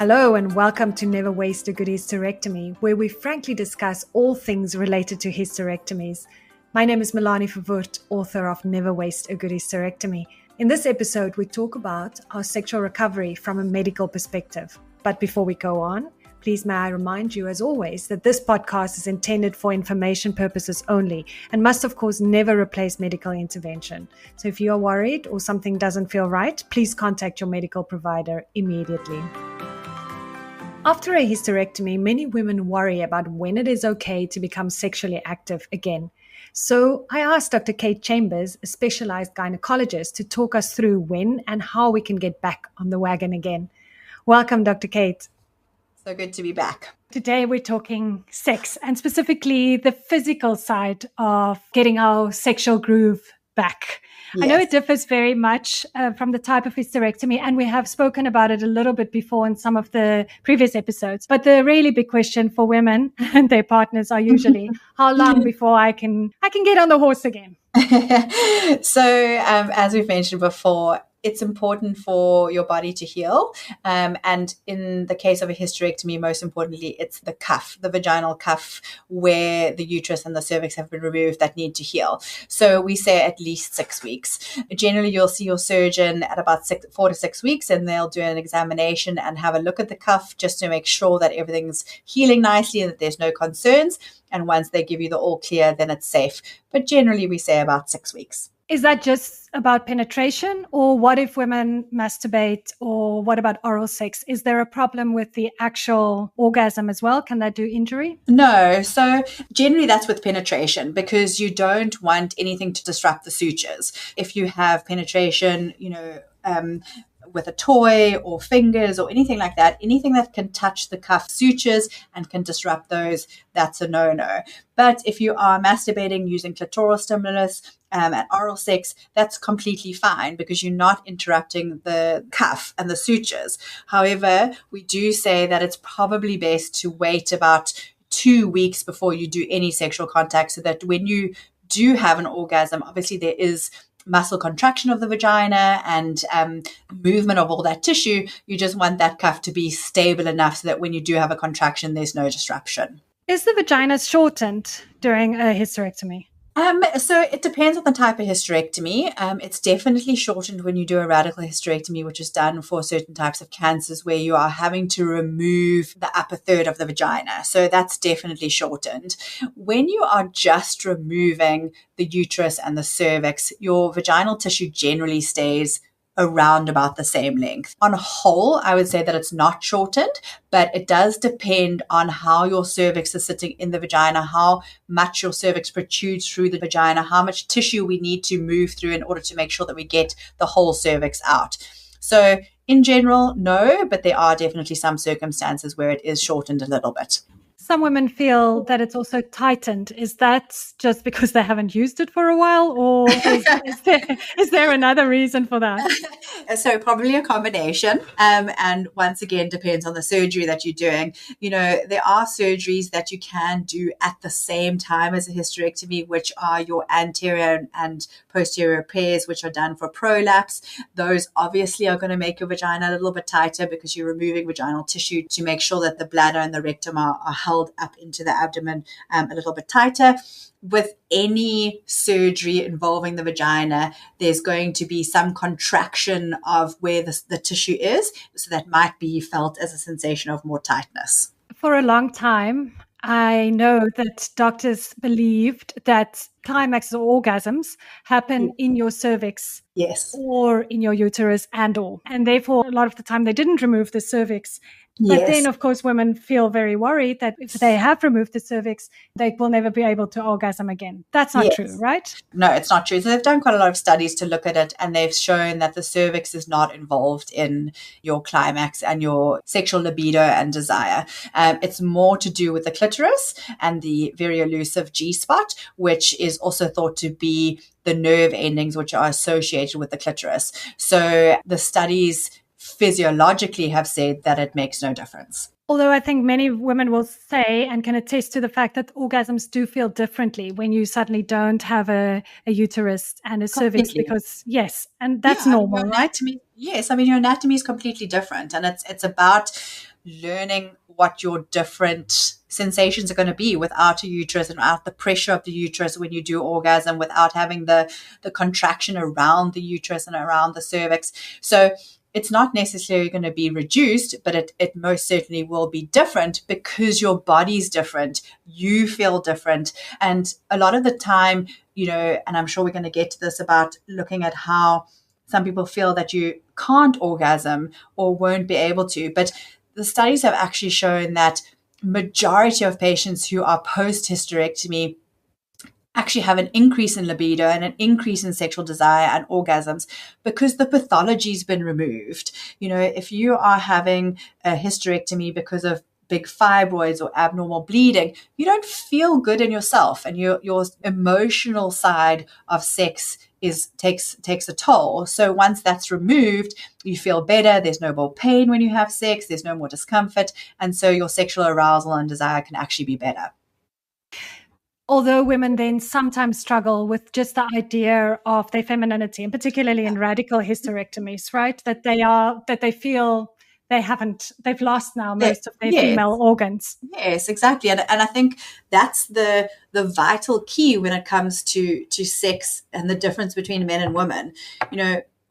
Hello and welcome to Never Waste a Good Hysterectomy, where we frankly discuss all things related to hysterectomies. My name is Melanie Verwoerd, author of Never Waste a Good Hysterectomy. In this episode, we talk about our sexual recovery from a medical perspective. But before we go on, please may I remind you, as always, that this podcast is intended for information purposes only and must, of course, never replace medical intervention. So if you are worried or something doesn't feel right, please contact your medical provider immediately. After a hysterectomy, many women worry about when it is okay to become sexually active again. So I asked Dr. Kate Chambers, a specialized gynaecologist, to talk us through when and how we can get back on the wagon again. Welcome, Dr. Kate. So good to be back. Today we're talking sex and specifically the physical side of getting our sexual groove back. Yes. I know it differs very much from the type of hysterectomy, and we have spoken about it a little bit before in some of the previous episodes. But the really big question for women and their partners are usually, how long before I can get on the horse again? So as we've mentioned before, it's important for your body to heal. And in the case of a hysterectomy, most importantly, it's the cuff, the vaginal cuff where the uterus and the cervix have been removed that need to heal. So we say at least 6 weeks. Generally, you'll see your surgeon at about 4 to 6 weeks, and they'll do an examination and have a look at the cuff just to make sure that everything's healing nicely and that there's no concerns. And once they give you the all clear, then it's safe. But generally, we say about 6 weeks. Is that just about penetration, or what if women masturbate, or what about oral sex? Is there a problem with the actual orgasm as well? Can that do injury? No. So generally that's with penetration, because you don't want anything to disrupt the sutures. If you have penetration, with a toy or fingers or anything like that, anything that can touch the cuff sutures and can disrupt those, that's a no-no. But if you are masturbating using clitoral stimulus and oral sex, that's completely fine because you're not interrupting the cuff and the sutures. However, we do say that it's probably best to wait about 2 weeks before you do any sexual contact, so that when you do have an orgasm, obviously there is muscle contraction of the vagina and movement of all that tissue. You just want that cuff to be stable enough so that when you do have a contraction, there's no disruption. Is the vagina shortened during a hysterectomy? So it depends on the type of hysterectomy. It's definitely shortened when you do a radical hysterectomy, which is done for certain types of cancers where you are having to remove the upper third of the vagina. So that's definitely shortened. When you are just removing the uterus and the cervix, your vaginal tissue generally stays around about the same length. On a whole, I would say that it's not shortened, but it does depend on how your cervix is sitting in the vagina, how much your cervix protrudes through the vagina, how much tissue we need to move through in order to make sure that we get the whole cervix out. So in general, no, but there are definitely some circumstances where it is shortened a little bit. Some women feel that it's also tightened. Is that just because they haven't used it for a while, or is there another reason for that? So probably a combination. And once again, depends on the surgery that you're doing. There are surgeries that you can do at the same time as a hysterectomy, which are your anterior and posterior repairs, which are done for prolapse. Those obviously are going to make your vagina a little bit tighter because you're removing vaginal tissue to make sure that the bladder and the rectum are held up into the abdomen a little bit tighter. With any surgery involving the vagina, there's going to be some contraction of where the tissue is. So that might be felt as a sensation of more tightness. For a long time, I know that doctors believed that climaxes or orgasms happen in your cervix, yes, or in your uterus and therefore a lot of the time they didn't remove the cervix. But then, of course, women feel very worried that if they have removed the cervix, they will never be able to orgasm again. That's not true, right? No, it's not true. So they've done quite a lot of studies to look at it, and they've shown that the cervix is not involved in your climax and your sexual libido and desire. It's more to do with the clitoris and the very elusive G-spot, which is also thought to be the nerve endings which are associated with the clitoris. So the studies physiologically have said that it makes no difference. Although I think many women will say and can attest to the fact that orgasms do feel differently when you suddenly don't have a uterus and a cervix, because and that's normal, right? Yes, your anatomy is completely different, and it's about learning what your different sensations are going to be without a uterus and without the pressure of the uterus when you do orgasm, without having the contraction around the uterus and around the cervix. So it's not necessarily going to be reduced, but it most certainly will be different because your body's different. You feel different. And a lot of the time, and I'm sure we're going to get to this about looking at how some people feel that you can't orgasm or won't be able to. But the studies have actually shown that majority of patients who are post-hysterectomy actually have an increase in libido and an increase in sexual desire and orgasms because the pathology's been removed. If you are having a hysterectomy because of big fibroids or abnormal bleeding, you don't feel good in yourself, and your emotional side of sex takes a toll. So once that's removed, you feel better. There's no more pain when you have sex. There's no more discomfort. And so your sexual arousal and desire can actually be better. Although women then sometimes struggle with just the idea of their femininity, and particularly in radical hysterectomies, right? That they feel they've lost now most of their female organs. Yes, exactly. And I think that's the vital key when it comes to sex and the difference between men and women.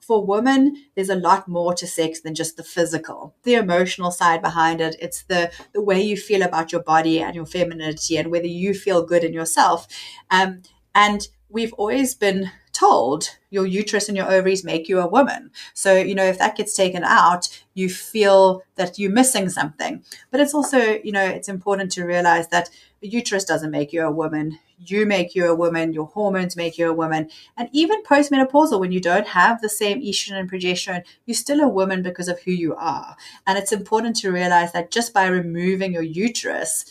For women, there's a lot more to sex than just the physical, the emotional side behind it. It's the way you feel about your body and your femininity and whether you feel good in yourself. And we've always been told your uterus and your ovaries make you a woman. So, if that gets taken out, you feel that you're missing something. But it's also, it's important to realize that the uterus doesn't make you a woman. You make you a woman. Your hormones make you a woman. And even postmenopausal, when you don't have the same estrogen and progesterone, you're still a woman because of who you are. And it's important to realize that just by removing your uterus,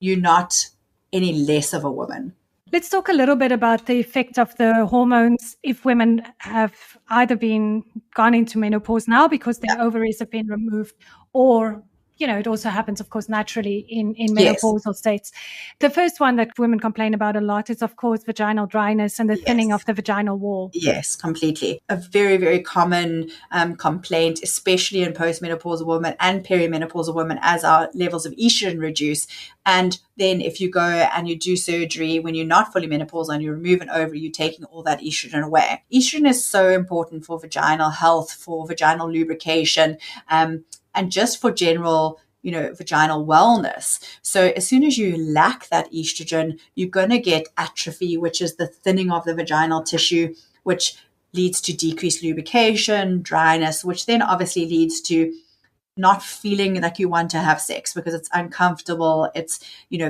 you're not any less of a woman. Let's talk a little bit about the effect of the hormones if women have either gone into menopause now because their ovaries have been removed, or it also happens, of course, naturally in menopausal states. The first one that women complain about a lot is, of course, vaginal dryness and the thinning of the vaginal wall. Yes, completely. A very, very common complaint, especially in postmenopausal women and perimenopausal women, as our levels of estrogen reduce. And then if you go and you do surgery when you're not fully menopausal and you remove an ovary, you're taking all that estrogen away. Estrogen is so important for vaginal health, for vaginal lubrication, and just for general, vaginal wellness. So as soon as you lack that estrogen, you're going to get atrophy, which is the thinning of the vaginal tissue, which leads to decreased lubrication, dryness, which then obviously leads to not feeling like you want to have sex because it's uncomfortable, it's,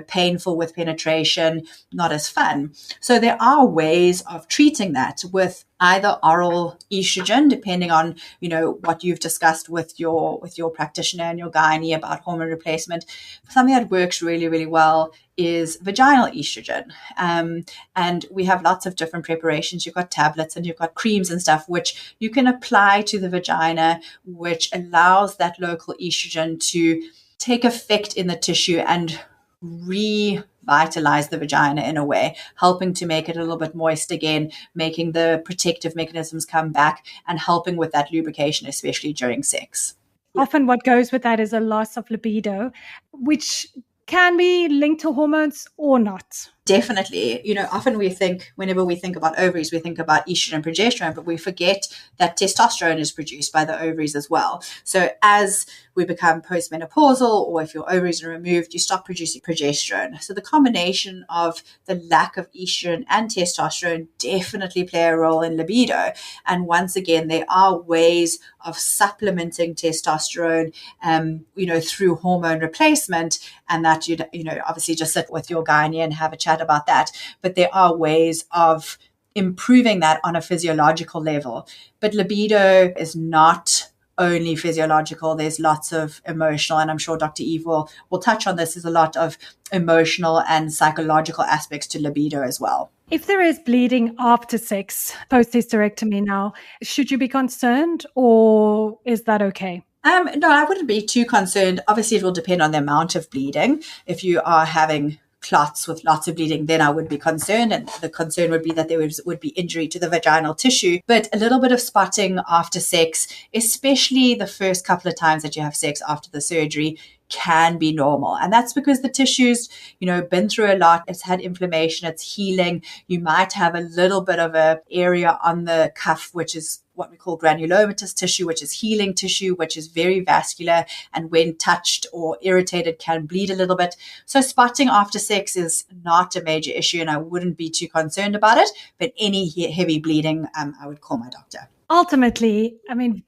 painful with penetration, not as fun. So there are ways of treating that with either oral estrogen, depending on, what you've discussed with your practitioner and your gynae about hormone replacement. Something that works really, really well is vaginal estrogen. And we have lots of different preparations. You've got tablets and you've got creams and stuff, which you can apply to the vagina, which allows that local estrogen to take effect in the tissue and revitalize the vagina in a way, helping to make it a little bit moist again, making the protective mechanisms come back and helping with that lubrication, especially during sex. Often what goes with that is a loss of libido, which can be linked to hormones or not. Definitely. Often whenever we think about ovaries, we think about estrogen and progesterone, but we forget that testosterone is produced by the ovaries as well. So as we become postmenopausal, or if your ovaries are removed, you stop producing progesterone. So the combination of the lack of estrogen and testosterone definitely play a role in libido. And once again, there are ways of supplementing testosterone, through hormone replacement, and that you'd, obviously just sit with your gynae and have a chat about that. But there are ways of improving that on a physiological level. But libido is not only physiological. There's lots of emotional, and I'm sure Dr. Eve will touch on this. There's a lot of emotional and psychological aspects to libido as well. If there is bleeding after sex, post-hysterectomy now, should you be concerned, or is that okay? No, I wouldn't be too concerned. Obviously, it will depend on the amount of bleeding. If you are having clots with lots of bleeding, then I would be concerned. And the concern would be that there would be injury to the vaginal tissue. But a little bit of spotting after sex, especially the first couple of times that you have sex after the surgery, can be normal. And that's because the tissue's, been through a lot. It's had inflammation, it's healing. You might have a little bit of a area on the cuff, which is what we call granulomatous tissue, which is healing tissue, which is very vascular, and when touched or irritated can bleed a little bit. So spotting after sex is not a major issue, and I wouldn't be too concerned about it. But any heavy bleeding, I would call my doctor. Ultimately,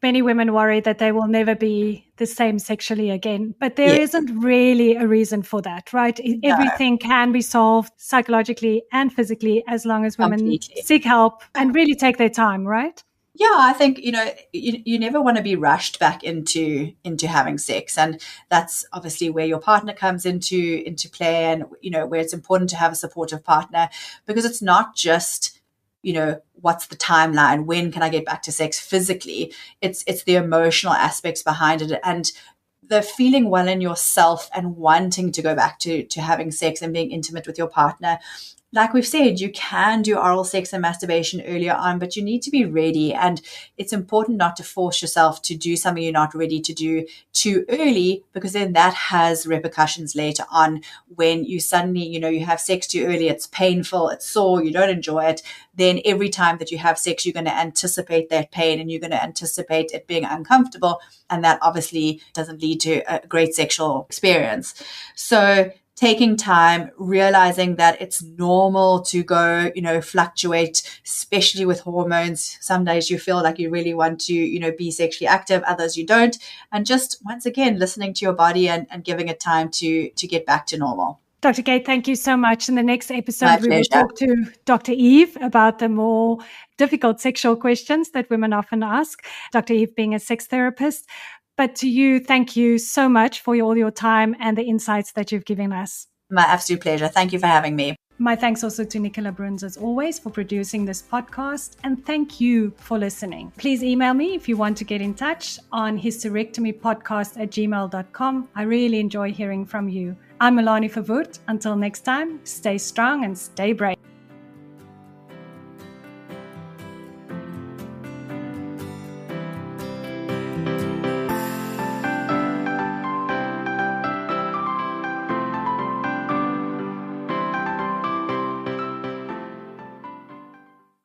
many women worry that they will never be the same sexually again, but there isn't really a reason for that, right? No. Everything can be solved psychologically and physically as long as women seek help and really take their time, right? Yeah, I think, you never want to be rushed back into having sex. And that's obviously where your partner comes into play, and, where it's important to have a supportive partner, because it's not just, what's the timeline? When can I get back to sex physically? It's the emotional aspects behind it, and the feeling well in yourself and wanting to go back to having sex and being intimate with your partner. Like we've said, you can do oral sex and masturbation earlier on, but you need to be ready. And it's important not to force yourself to do something you're not ready to do too early, because then that has repercussions later on when you suddenly, you have sex too early. It's painful, it's sore, you don't enjoy it. Then every time that you have sex, you're going to anticipate that pain and you're going to anticipate it being uncomfortable. And that obviously doesn't lead to a great sexual experience. So taking time, realizing that it's normal to go, fluctuate, especially with hormones. Some days you feel like you really want to, be sexually active, others you don't. And just, once again, listening to your body and giving it time to get back to normal. Dr. Kate, thank you so much. In the next episode, we will talk to Dr. Eve about the more difficult sexual questions that women often ask. Dr. Eve being a sex therapist. But to you, thank you so much for all your time and the insights that you've given us. My absolute pleasure. Thank you for having me. My thanks also to Nicola Bruns, as always, for producing this podcast. And thank you for listening. Please email me if you want to get in touch on hysterectomypodcast@gmail.com. I really enjoy hearing from you. I'm Melanie Verwoerd. Until next time, stay strong and stay brave.